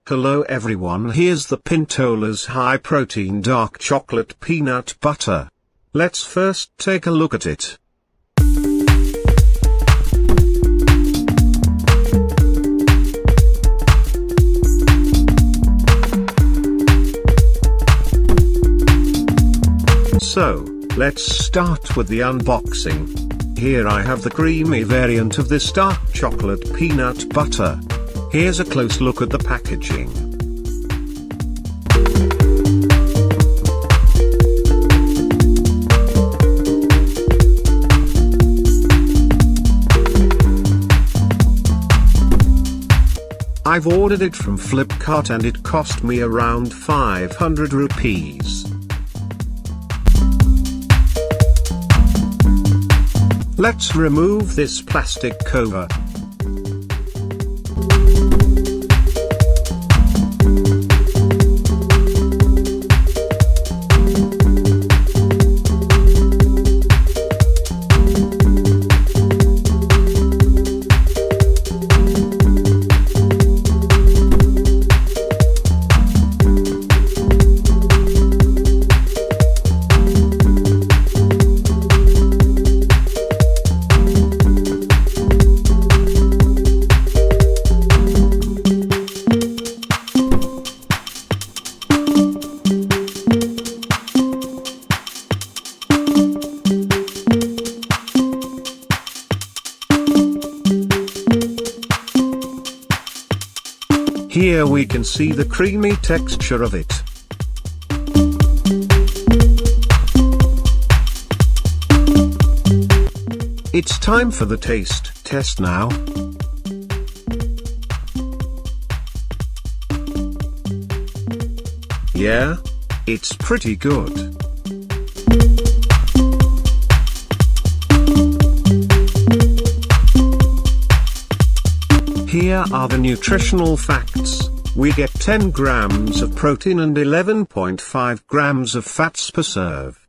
Hello everyone, here's the Pintola's high protein dark chocolate peanut butter. Let's first take a look at it. So, let's start with the unboxing. Here I have the creamy variant of this dark chocolate peanut butter. Here's a close look at the packaging. I've ordered it from Flipkart and it cost me around 500 rupees. Let's remove this plastic cover. Here we can see the creamy texture of it. It's time for the taste test now. Yeah, it's pretty good. Here are the nutritional facts. We get 10 grams of protein and 11.5 grams of fats per serve.